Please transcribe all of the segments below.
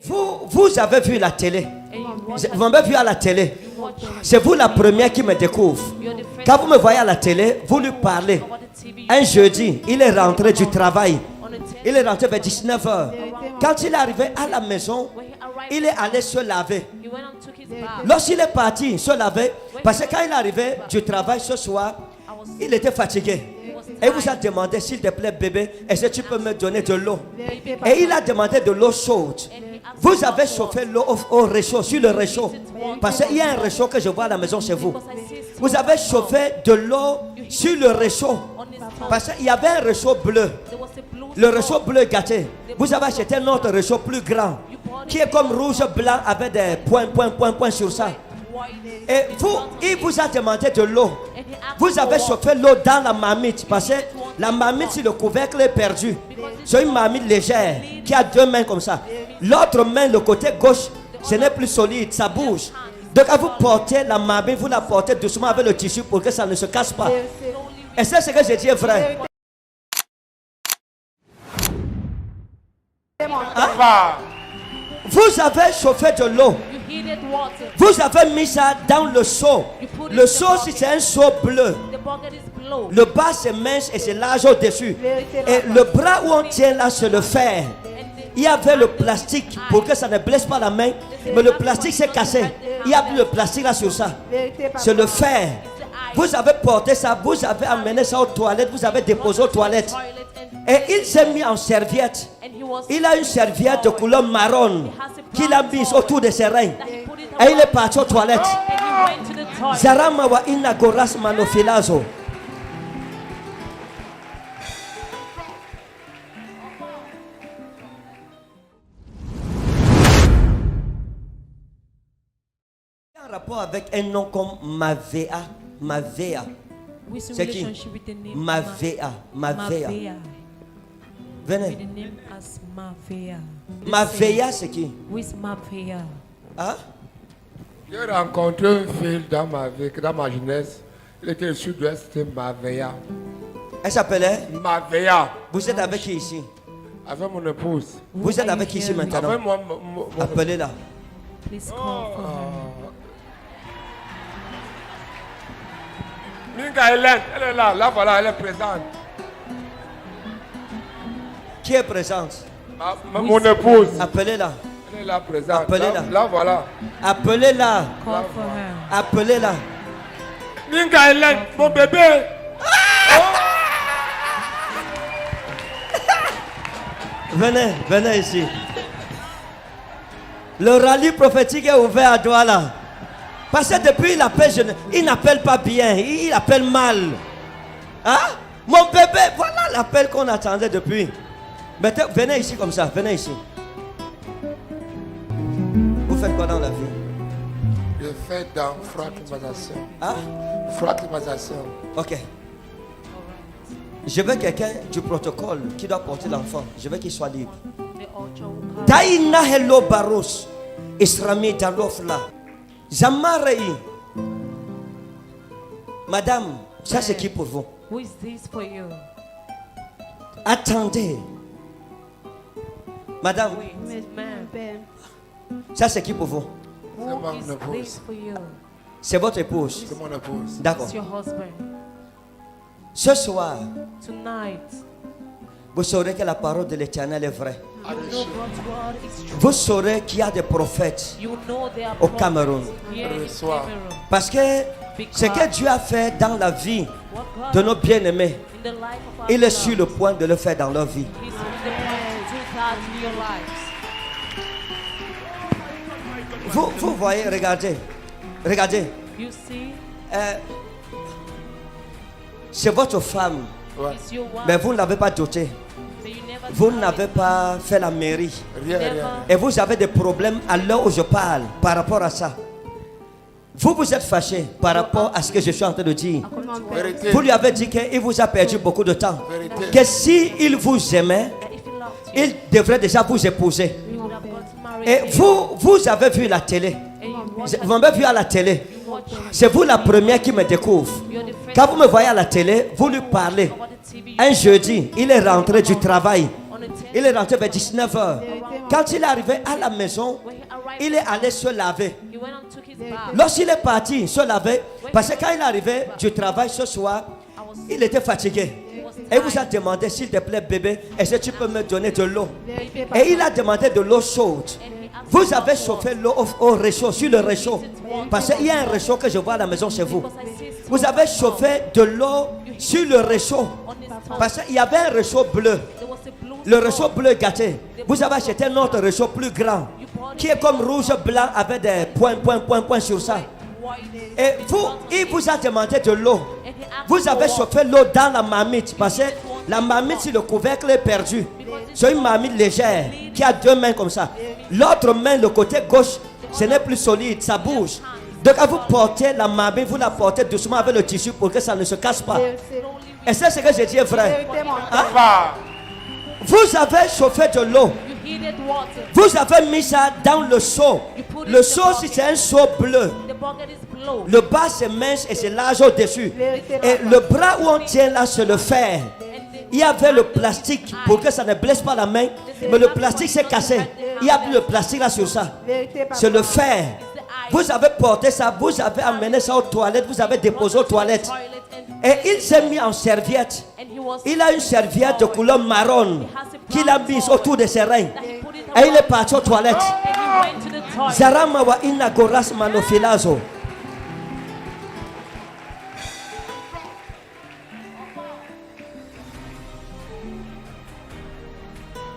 Vous avez vu la télé. Vous m'avez vu à la télé. C'est vous la première qui me découvre. Quand vous me voyez à la télé, vous lui parlez. Un jeudi, il est rentré du travail. Il est rentré vers 19h. Quand il est arrivé à la maison, il est allé se laver. Lorsqu'il est parti se laver, parce que quand il est arrivé du travail ce soir, il était fatigué. Et il vous a demandé, s'il te plaît bébé, est-ce que tu peux me donner de l'eau? Et il a demandé de l'eau chaude. Vous avez chauffé l'eau au réchaud, sur le réchaud. Parce qu'il y a un réchaud que je vois à la maison chez vous. Vous avez chauffé de l'eau sur le réchaud. Parce qu'il y avait un réchaud bleu. Le réchaud bleu gâté. Vous avez acheté un autre réchaud plus grand. Qui est comme rouge blanc avec des points sur ça. Et vous, il vous a demandé de l'eau. Vous avez chauffé l'eau dans la marmite. Parce que la marmite, si le couvercle est perdu, c'est une marmite légère qui a deux mains comme ça. L'autre main, le côté gauche, ce n'est plus solide, ça bouge. Donc quand vous portez la marmite, vous la portez doucement avec le tissu pour que ça ne se casse pas. Et c'est ce que je dis est vrai. Hein? Vous avez chauffé de l'eau. Vous avez mis ça dans le seau. Le seau, c'est un seau bleu. Le bas c'est mince et c'est large au-dessus. Et le bras où on tient là, c'est le fer. Il y avait le plastique pour que ça ne blesse pas la main. Mais le plastique s'est cassé. Il n'y a plus de plastique là sur ça. C'est le fer. Vous avez porté ça, vous avez amené ça aux toilettes, vous avez déposé aux toilettes. Et il s'est mis en serviette. Il a une serviette de couleur marron qu'il a mise autour de ses reins. Et il est parti aux toilettes. Zaramawa inagoras manofilazo. Un rapport avec un nom comme Mavea. Mavea. C'est qui? Mavea. Mavea. Venez. Mavea, c'est qui? Hein? J'ai rencontré une fille dans ma vie, dans ma jeunesse. Elle était au sud-ouest, c'était Mavea. Elle s'appelait? Mavea. Vous êtes avec qui ici? Avec mon épouse. Vous êtes avec qui ici maintenant? Avec moi. Appelez-la. Minga Hélène, elle est là, voilà, elle est présente. Qui est présente? Mon épouse. Appelez-la. Elle est là présente. Appelez-la. Là, voilà. Appelez-la. Appelez-la. Minga Hélène, mon bébé. Venez ici. Le rallye prophétique est ouvert à Douala. Parce que depuis il n'appelle pas bien, il appelle mal. Hein? Mon bébé, voilà l'appel qu'on attendait depuis. Maintenant, venez ici comme ça, venez ici. Vous faites quoi dans la vie? Je fais dans franclimatisation. Hein? Franclimatisation. Ok. Je veux quelqu'un du protocole qui doit porter l'enfant. Je veux qu'il soit libre. Daïna hello baros. Isrami dalofla. Zamarei. Madame, ça c'est qui pour vous? Who is this for you? Attendez. Madame, ça c'est qui pour vous? Who is this for you? C'est votre épouse. C'est mon épouse. D'accord. It's your husband. Ce soir, Tonight, vous saurez que la parole de l'Éternel est vraie. you know God's word is true. Vous saurez qu'il y a des prophètes You know there are au prophets Cameroun. here in Reçois. Cameroun. Parce que ce que Dieu a fait dans la vie What God de nos bien-aimés, in the life of our il est beloved, sur le point de le faire dans leur vie. He's on the point to do that in your lives. Vous voyez, regardez. You see, C'est votre femme, Ouais. it's your wife, mais vous ne l'avez pas dotée. but you never Vous tried. n'avez pas fait la mairie. Rien. Et vous avez des problèmes à l'heure où je parle par rapport à ça. Vous êtes fâché par rapport à ce que je suis en train de dire. Vérité. Vous lui avez dit qu'il vous a perdu beaucoup de temps. Vérité. Que s'il vous aimait, That if he loved you, il devrait déjà vous épouser. he would have gotten married Et to you. vous avez vu la télé. And you watch Vous m'avez vu à la télé. watch. C'est vous la première qui me découvre. You're the first Quand vous me voyez à la télé, vous lui parlez. over the TV. Un jeudi, il est rentré du travail. On the Il est rentré vers 19h. Quand il est arrivé à la maison, When he arrived, il est allé se laver. he went and took his bath. Lorsqu'il est parti se laver, parce que quand il est arrivé du travail ce soir, il était fatigué. Et il vous a demandé, s'il te plaît bébé, est-ce que tu peux me donner de l'eau? Et il a demandé de l'eau chaude. Vous avez chauffé l'eau au réchaud, sur le réchaud. Parce qu'il y a un réchaud que je vois à la maison chez vous. Vous avez chauffé de l'eau sur le réchaud. Parce qu'il y avait un réchaud bleu. Le réchaud bleu gâté. Vous avez acheté un autre réchaud plus grand. Qui est comme rouge blanc avec des points sur ça. Et vous, il vous a demandé de l'eau. Vous avez chauffé l'eau dans la marmite. Parce que la marmite, si le couvercle est perdu, c'est une marmite légère qui a deux mains comme ça. L'autre main, le côté gauche, ce n'est plus solide, ça bouge. Donc quand vous portez la marmite, vous la portez doucement avec le tissu pour que ça ne se casse pas. Et c'est ce que je dis est vrai. Hein? Vous avez chauffé de l'eau. You heated water. Vous avez mis ça dans le seau. Le seau, si c'est un seau bleu, The bucket is blue. le bas c'est mince et c'est large au-dessus. Et le bras où on tient là, c'est le fer. Il y avait le plastique pour que ça ne blesse pas la main. Mais le plastique s'est cassé. Il n'y a plus de plastique là sur ça. C'est le fer. Vous avez porté ça, vous avez amené ça aux toilettes, vous avez déposé aux toilettes. Et il s'est mis en serviette. And he was Il a une serviette de couleur marron qu'il a mise autour de ses reins. Et il est parti aux toilettes. and he went to the toilet. Zarama wa inagoras manofilazo.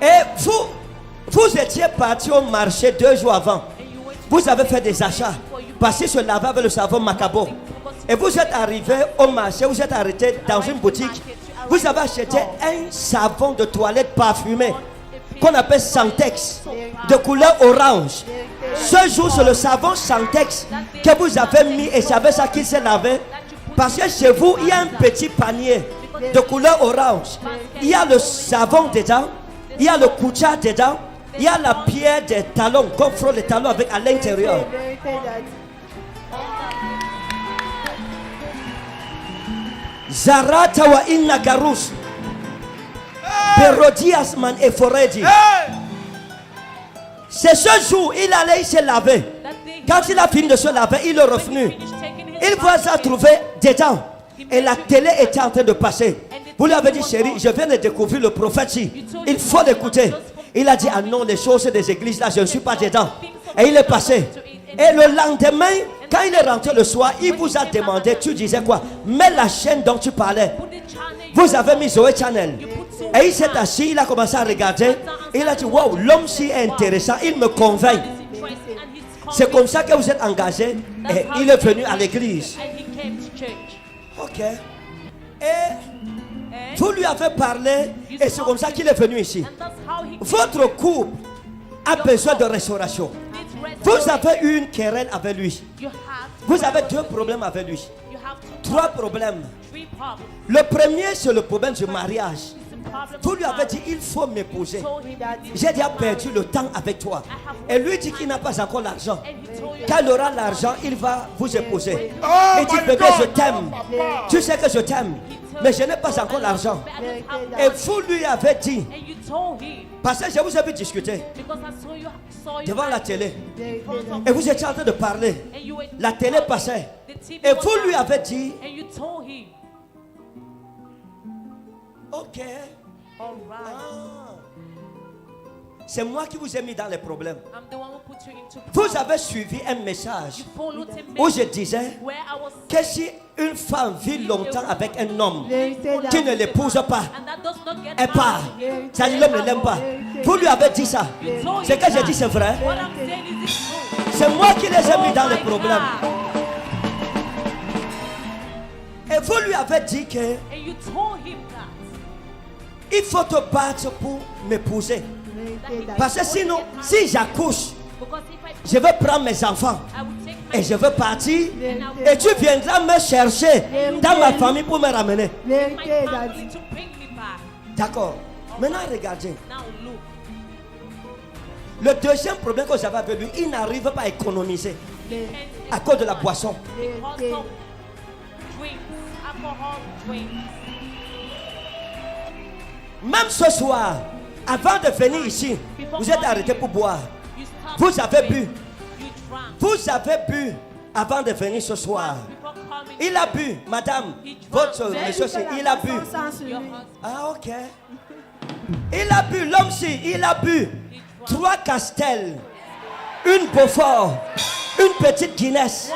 Et vous étiez parti au marché 2 jours avant. Vous avez fait des achats. Passé se laver avec le savon Macabo. Et vous êtes arrivé au marché, vous êtes arrêté dans une boutique. Vous avez acheté un savon de toilette parfumé qu'on appelle Santex, de couleur orange. Ce jour, c'est le savon Santex que vous avez mis et c'est avec ça qu'il s'est lavé. Parce que chez vous, il y a un petit panier de couleur orange. Il y a le savon dedans, il y a le koucha dedans, il y a la pierre des talons, qu'on frôle les talons avec à l'intérieur. Zarata wa inna garus. Perodias man eforedi. C'est ce jour, il allait se laver. Quand il a fini de se laver, il est revenu. Il va se trouver dedans. Et la télé était en train de passer. Vous lui avez dit, chérie, je viens de découvrir le prophète. Il faut l'écouter. Il a dit, ah non, les choses des églises là, je ne suis pas dedans. Et il est passé. Et le lendemain, quand il est rentré le soir, il vous a demandé, tu disais quoi? Mets la chaîne dont tu parlais. Vous avez mis Zoé Channel. Et il s'est assis, il a commencé à regarder. Il a dit, wow, l'homme si intéressant, il me convainc. C'est comme ça que vous êtes engagé. Et il est venu à l'église. Ok. Et vous lui avez parlé. Et c'est comme ça qu'il est venu ici. Votre couple a besoin de restauration. Vous avez eu une querelle avec lui. Vous avez 2 problèmes avec lui. 3 problèmes. Le premier, c'est le problème du mariage. Vous lui avez dit, il faut m'épouser. J'ai déjà perdu le temps avec toi. Et lui dit qu'il n'a pas encore l'argent. Quand il aura l'argent, il va vous épouser. Il dit, bébé, je t'aime. Tu sais que je t'aime. Mais je n'ai pas encore l'argent. Et vous lui avez dit, parce que je vous ai vu discuter devant la télé. Et vous étiez en train de parler. La télé passait. Et vous lui avez dit, ok. C'est moi qui vous ai mis dans les problèmes. Vous avez suivi un message où je disais que si une femme vit longtemps avec un homme qui ne l'épouse pas, elle part. Ça dit l'homme ne l'aime pas. Vous lui avez dit ça. Ce que j'ai dit c'est vrai. C'est moi qui les ai mis dans les problèmes. Et vous lui avez dit que il faut te battre pour m'épouser. Parce que sinon, si j'accouche, je vais prendre mes enfants et je vais partir. Et tu viendras me chercher dans ma famille pour me ramener. D'accord. Maintenant, regardez. Le deuxième problème que j'avais avec lui, il n'arrive pas à économiser à cause de la boisson. Même ce soir, Avant de venir ici, vous êtes arrêté pour boire. You stopped Vous avez bu. You drank. Vous avez bu avant de venir ce soir. Before coming. Il a bu, madame. Votre monsieur, il a bu. Your husband. Ah, ok. Il a bu, l'homme-ci, il a bu. 3 Castel, une Beaufort, une petite Guinness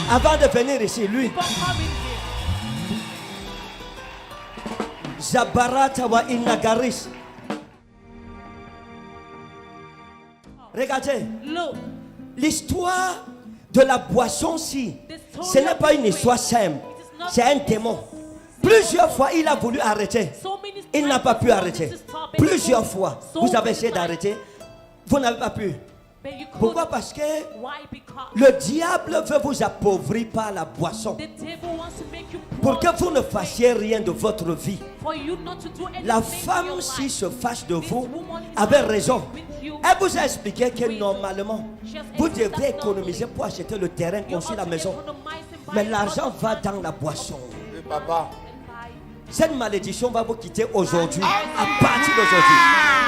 avant de venir ici, lui. Before coming here. Zabarata wa Inagaris. Regardez, Look. l'histoire de la boisson-ci, ce n'est pas une histoire simple, c'est un démon. Plusieurs fois, il a voulu arrêter. So many Il n'a times pas pu he wanted arrêter. to stop it. Plusieurs fois, So vous avez many essayé times. d'arrêter. Vous n'avez pas pu. But you couldn't. Pourquoi? Parce que Why? Because le diable veut vous appauvrir par la boisson. the devil wants to make you Pour poor. que vous ne fassiez rien de votre vie. For you not to do anything La in femme, your si life. se fâche de This vous, woman is avait angry raison. with you. Elle vous a expliqué que normalement, She has vous explained devrez that économiser pour acheter le terrain, You construire la ought to maison. economize and buy Mais a l'argent lot of va land dans la boisson. Et papa, and buy. Cette malédiction va vous quitter aujourd'hui, à partir d'aujourd'hui.